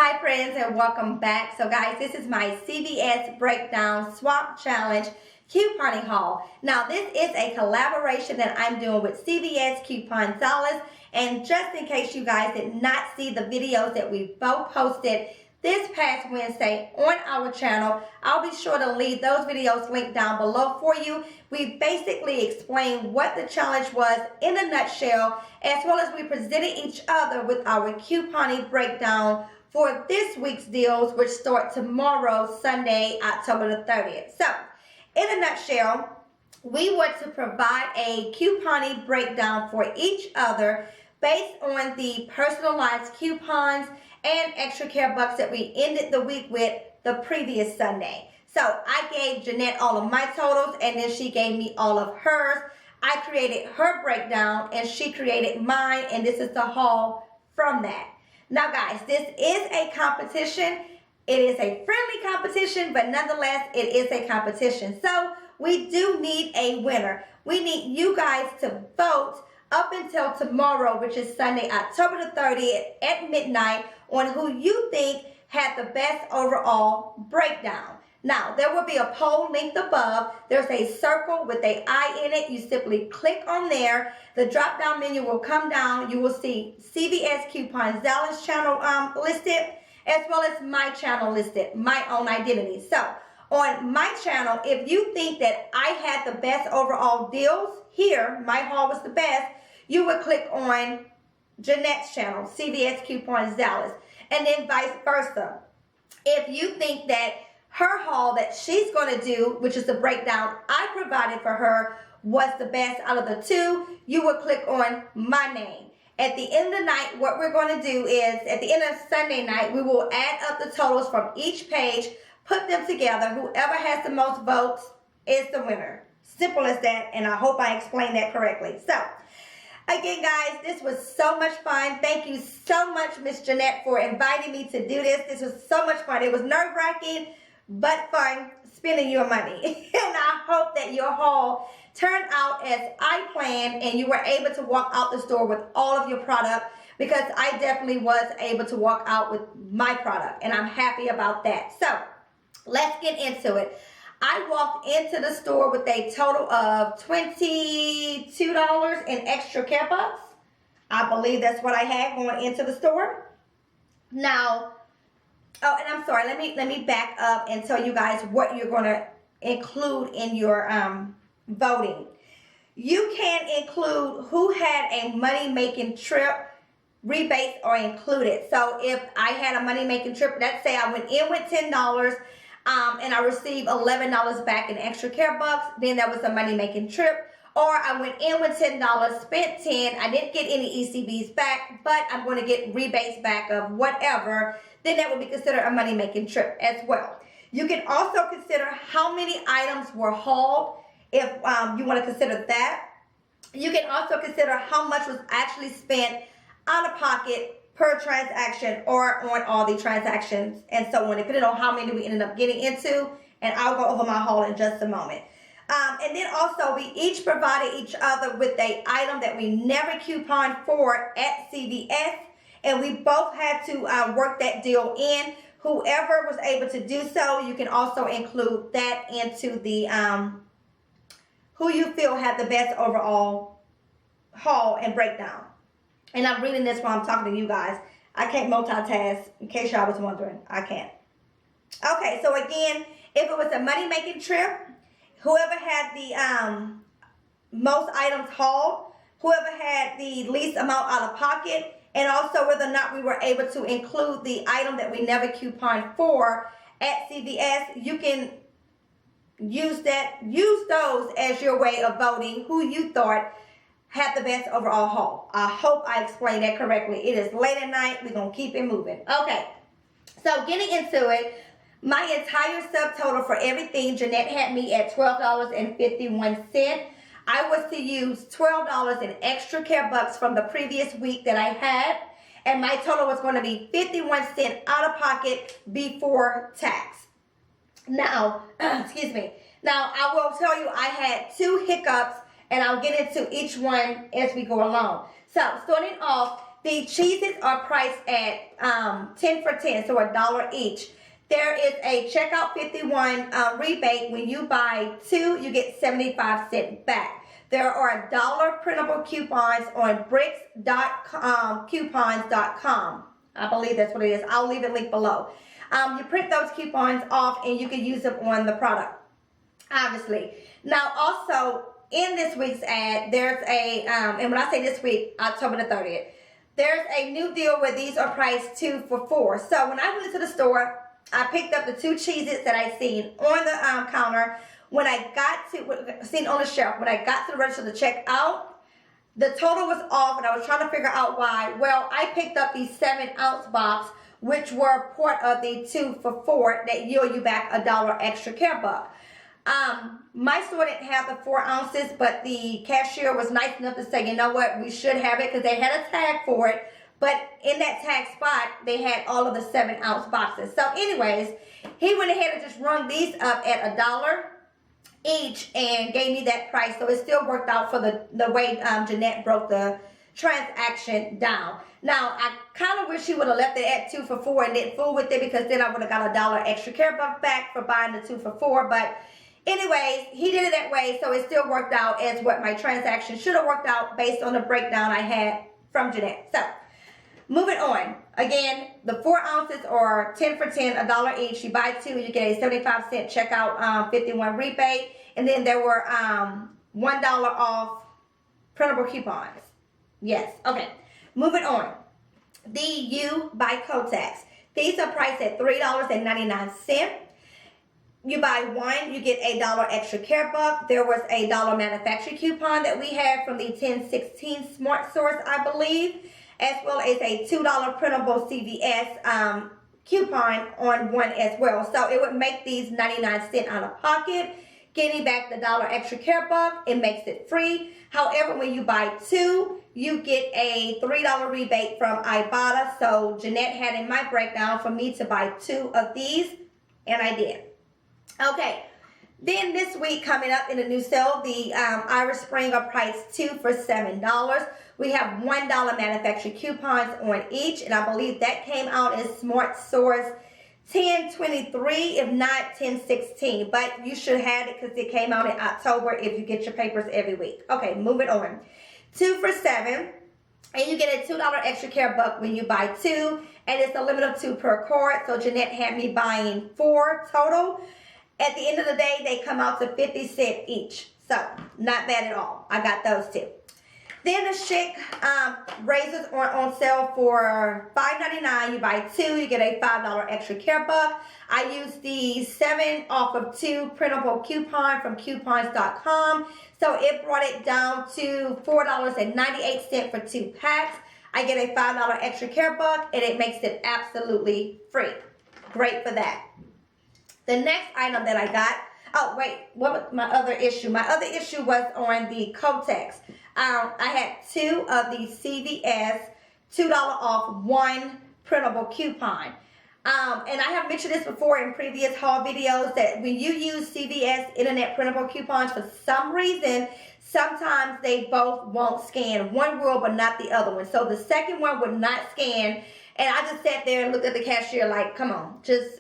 Hi friends, and welcome back. So guys, this is my CVS breakdown swap challenge couponing haul. Now this is a collaboration that I'm doing with CVS Coupon Dollars, and just in case you guys did not see the videos that we both posted this past Wednesday on our channel, I'll be sure to leave those videos linked down below for you. We basically explained what the challenge was in a nutshell, as well as we presented each other with our couponing breakdown for this week's deals, which start tomorrow, Sunday, October the 30th. So, in a nutshell, we want to provide a couponing breakdown for each other based on the personalized coupons and extra care bucks that we ended the week with the previous Sunday. So, I gave Jeanette all of my totals, and then she gave me all of hers. I created her breakdown, and she created mine, and this is the haul from that. Now guys, this is a competition. It is a friendly competition, but nonetheless, it is a competition. So we do need a winner. We need you guys to vote up until tomorrow, which is Sunday, October the 30th at midnight, on who you think had the best overall breakdown. Now, there will be a poll linked above. There's a circle with an I in it. You simply click on there. The drop-down menu will come down. You will see CVS Coupon Dallas channel listed, as well as my channel listed, my own identity. So, on my channel, if you think that I had the best overall deals here, my haul was the best, you would click on Jeanette's channel, CVS Coupons Dallas, and then vice versa. If you think that her haul that she's going to do, which is the breakdown I provided for her, was the best out of the two, you would click on my name. At the end of the night, what we're going to do is, at the end of Sunday night, we will add up the totals from each page, put them together. Whoever has the most votes is the winner. Simple as that, and I hope I explained that correctly. So, again, guys, this was so much fun. Thank you so much, Miss Jeanette, for inviting me to do this. This was so much fun. It was nerve-wracking, but fun spending your money. And I hope that your haul turned out as I planned and you were able to walk out the store with all of your product, because I definitely was able to walk out with my product, and I'm happy about that. So let's get into it. I walked into the store with a total of $22 in extra care bucks. I believe that's what I had going into the store. Now, oh, and I'm sorry, let me back up and tell you guys what you're going to include in your voting. You can include who had a money-making trip, rebates are included. So if I had a money-making trip, let's say I went in with $10 and I received $11 back in extra care bucks, then that was a money-making trip. Or I went in with $10, spent $10, I didn't get any ECBs back, but I'm going to get rebates back of whatever, then that would be considered a money-making trip as well. You can also consider how many items were hauled, if you want to consider that. You can also consider how much was actually spent out of pocket per transaction or on all the transactions and so on, depending on how many we ended up getting into, and I'll go over my haul in just a moment. And then also, we each provided each other with an item that we never couponed for at CVS, and we both had to work that deal in. Whoever was able to do so, you can also include that into the who you feel had the best overall haul and breakdown. And I'm reading this while I'm talking to you guys. I can't multitask, in case y'all was wondering. I can't. Okay, so again, if it was a money-making trip, whoever had the most items hauled, whoever had the least amount out of pocket, and also whether or not we were able to include the item that we never couponed for at CVS, you can use those as your way of voting who you thought had the best overall haul. I hope I explained that correctly. It is late at night. We're going to keep it moving. Okay, so getting into it, my entire subtotal for everything, Jeanette had me at $12.51. I was to use $12 in extra care bucks from the previous week that I had, and my total was going to be 51 cents out of pocket before tax. Now, excuse me. Now, I will tell you I had 2 hiccups, and I'll get into each one as we go along. So, starting off, the cheeses are priced at 10 for 10, so $1 each. There is a checkout 51 rebate. When you buy 2, you get 75 cents back. There are $1 printable coupons on bricks.coupons.com. I believe that's what it is. I'll leave a link below. You print those coupons off and you can use them on the product, obviously. Now, also, in this week's ad, there's a, and when I say this week, October the 30th, there's a new deal where these are priced 2 for $4. So when I went to the store, I picked up the 2 cheeses that I seen on the counter. When I got to, seen on the shelf, when I got to the register to check out, the total was off and I was trying to figure out why. Well, I picked up these 7-ounce box, which were part of the 2 for $4 that yield you back $1 extra care buck. My store didn't have the 4 ounces, but the cashier was nice enough to say, you know what, we should have it, because they had a tag for it. But in that tag spot, they had all of the 7-ounce boxes. So anyways, he went ahead and just rung these up at $1 each and gave me that price. So it still worked out for the way Jeanette broke the transaction down. Now, I kind of wish he would have left it at 2 for $4 and didn't fool with it, because then I would have got $1 extra care buck back for buying the 2 for $4. But anyways, he did it that way, so it still worked out as what my transaction should have worked out based on the breakdown I had from Jeanette. So, moving on. Again, the 4 ounces are 10 for 10, $1 each. You buy 2, you get a 75 cent checkout 51 rebate. And then there were $1 off printable coupons. Yes, okay. Moving on. The U by Kotex. These are priced at $3.99. You buy 1, you get $1 extra care buck. There was a $1 manufacturer coupon that we had from the 1016 Smart Source, I believe, as well as a $2 printable CVS coupon on 1 as well. So it would make these 99 cents out of pocket, getting back the $1 extra care buck. It makes it free. However, when you buy 2, you get a $3 rebate from Ibotta. So Jeanette had in my breakdown for me to buy 2 of these, and I did. Okay, then this week coming up in the new sale, the Irish Spring are priced 2 for $7. We have $1 manufacturer coupons on each, and I believe that came out in Smart Source 1023, if not 1016. But you should have it because it came out in October if you get your papers every week. Okay, moving on. 2 for $7, and you get a $2 extra care buck when you buy 2, and it's a limit of 2 per card. So Jeanette had me buying 4 total. At the end of the day, they come out to 50 cents each. So, not bad at all. I got those 2. Then the Chic razors are on sale for $5.99. You buy 2, you get a $5 extra care buck. I used the 7 off of 2 printable coupon from coupons.com. So it brought it down to $4.98 for 2 packs. I get a $5 extra care buck, and it makes it absolutely free. Great for that. The next item that I got, oh wait, what was my other issue? My other issue was on the Kotex. I had 2 of the CVS $2 off 1 printable coupon. And I have mentioned this before in previous haul videos that when you use CVS internet printable coupons, for some reason, sometimes they both won't scan. One will, but not the other one. So the second one would not scan. And I just sat there and looked at the cashier like, come on, just...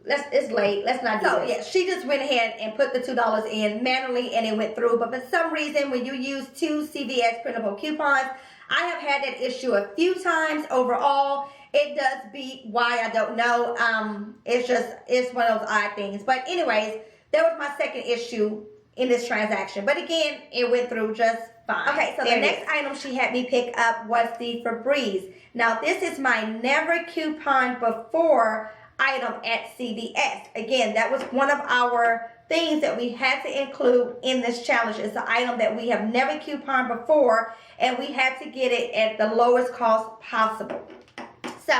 it's late. Let's not do it. So, yeah, she just went ahead and put the $2 in manually, and it went through. But for some reason, when you use 2 CVS printable coupons, I have had that issue a few times. Overall, it does beat. Why, I don't know. It's one of those odd things. But anyways, that was my second issue in this transaction. But again, it went through just fine. Okay, so the next item she had me pick up was the Febreze. Now, this is my never coupon before item at CVS. Again, that was one of our things that we had to include in this challenge. It's an item that we have never couponed before, and we had to get it at the lowest cost possible. So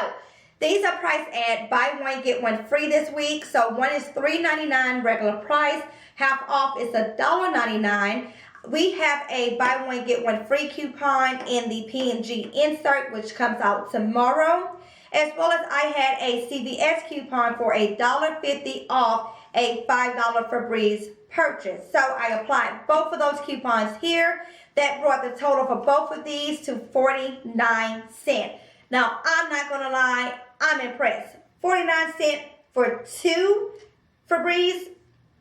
these are priced at buy 1 get 1 free this week. So one is $3.99 regular price, half off is $1.99. We have a buy 1 get 1 free coupon in the P&G insert, which comes out tomorrow. As well as I had a CVS coupon for a $1.50 off a $5 Febreze purchase. So I applied both of those coupons here. That brought the total for both of these to 49 cents. Now, I'm not going to lie, I'm impressed. 49 cents for 2 Febreze,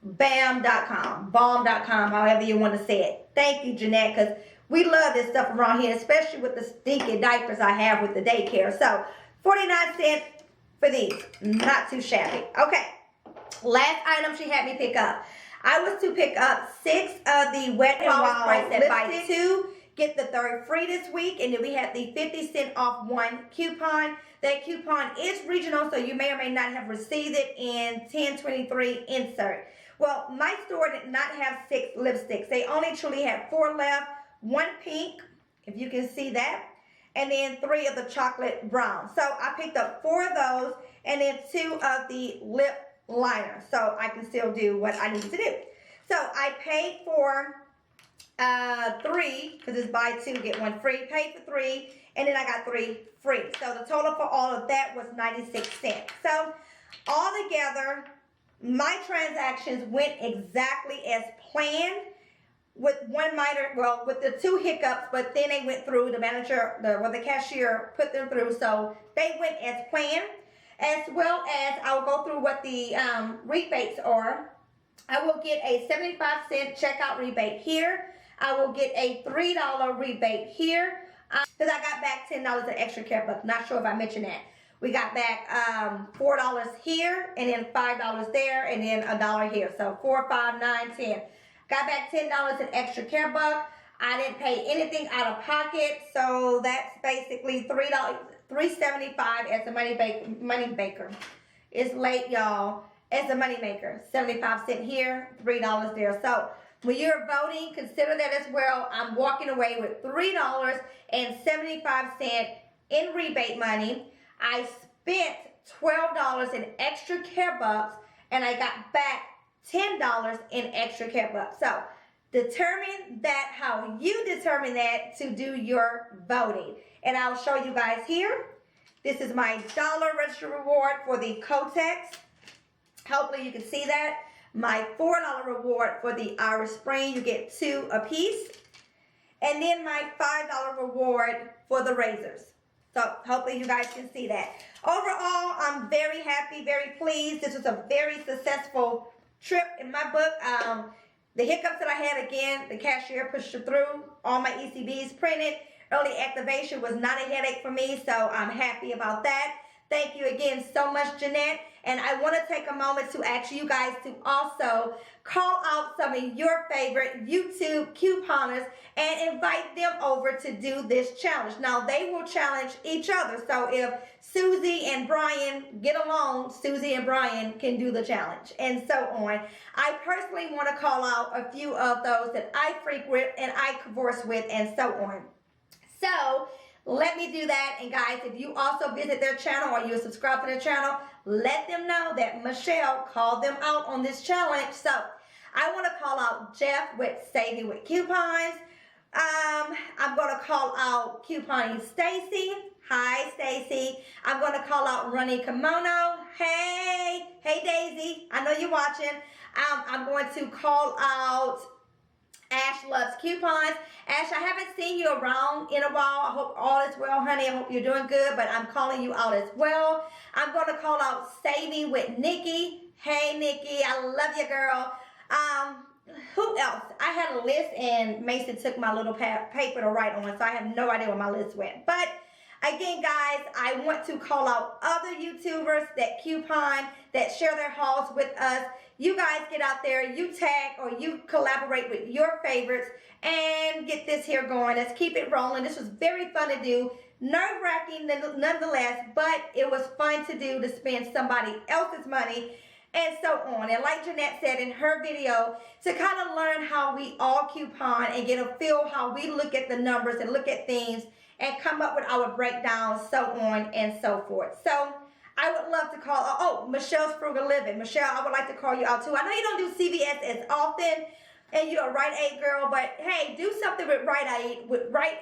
bam.com, bomb.com, however you want to say it. Thank you, Jeanette, because we love this stuff around here, especially with the stinky diapers I have with the daycare. So, 49 cents for these. Not too shabby. Okay, last item she had me pick up. I was to pick up 6 of the Wet n Wild price that buy 2, get the 3rd free this week. And then we had the 50 cent off 1 coupon. That coupon is regional, so you may or may not have received it in 1023 insert. Well, my store did not have 6 lipsticks. They only truly had 4 left. 1 pink, if you can see that, and then 3 of the chocolate brown. So I picked up 4 of those, and then 2 of the lip liner, so I can still do what I need to do. So I paid for 3, because it's buy 2 get 1 free. Paid for 3, and then I got 3 free. So the total for all of that was 96 cents. So altogether, my transactions went exactly as planned, with one minor, well, with the 2 hiccups, but then they went through. The manager, the cashier put them through, so they went as planned. As well as I will go through what the rebates are. I will get a 75-cent checkout rebate here. I will get a $3 rebate here, because I got back $10 in extra care bucks. Not sure if I mentioned that. We got back $4 here, and then $5 there, and then $1 here. So 4, 5, 9, 10. Got back $10 in extra care buck. I didn't pay anything out of pocket, so that's basically $3.75 as a money maker. It's late, y'all. As a money maker, 75 cents here, $3 there. So when you're voting, consider that as well. I'm walking away with $3.75 in rebate money. I spent $12 in extra care bucks, and I got back $10 in extra care bucks. So determine that how you determine that to do your voting. And I'll show you guys here. This is my dollar register reward for the Kotex. Hopefully you can see that. My $4 reward for the Irish Spring. You get 2 apiece. And then my $5 reward for the razors. So hopefully you guys can see that. Overall, I'm very happy, very pleased. This was a very successful trip in my book. The hiccups that I had, again, the cashier pushed it through. All my ECBs printed. Early activation was not a headache for me, so I'm happy about that. Thank you again so much, Jeanette. And I want to take a moment to ask you guys to also call out some of your favorite YouTube couponers and invite them over to do this challenge. Now, they will challenge each other. So if Susie and Brian get along, Susie and Brian can do the challenge, and so on. I personally want to call out a few of those that I frequent and I converse with, and so on. So let me do that. And guys, if you also visit their channel or you're subscribed to their channel, let them know that Michelle called them out on this challenge. So I want to call out Jeff with Saving with Coupons. I'm going to call out Couponing Stacy. Hi, Stacy. I'm going to call out Running Kimono. Hey Daisy. I know you're watching. I'm going to call out Ash Loves Coupons. Ash, I haven't seen you around in a while. I hope all is well, honey. I hope you're doing good, but I'm calling you out as well. I'm going to call out Saving with Nikki. Hey, Nikki. I love you, girl. Who else? I had a list, and Mason took my little paper to write on, so I have no idea where my list went. But again, guys, I want to call out other YouTubers that coupon, that share their hauls with us. You guys get out there, you tag or you collaborate with your favorites and get this here going. Let's keep it rolling. This was very fun to do. Nerve-wracking nonetheless, but it was fun to do, to spend somebody else's money and so on. And like Jeanette said in her video, to kind of learn how we all coupon and get a feel how we look at the numbers and look at things and come up with our breakdowns, so on and so forth. So I would love to call, Michelle's Frugal Living. Michelle, I would like to call you out too. I know you don't do CVS as often, and you're a Rite Aid girl, but hey, do something with Rite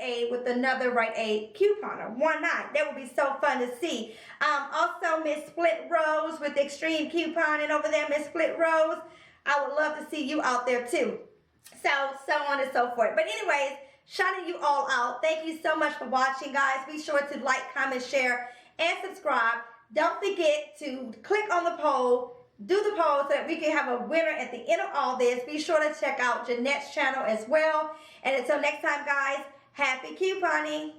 Aid with another Rite Aid couponer. Why not? That would be so fun to see. Also, Miss Split Rose with Extreme Couponing over there, Miss Split Rose. I would love to see you out there too. So on and so forth. But anyways, shouting you all out. Thank you so much for watching, guys. Be sure to like, comment, share, and subscribe. Don't forget to click on the poll. Do the poll so that we can have a winner at the end of all this. Be sure to check out Jeanette's channel as well. And until next time, guys, happy couponing.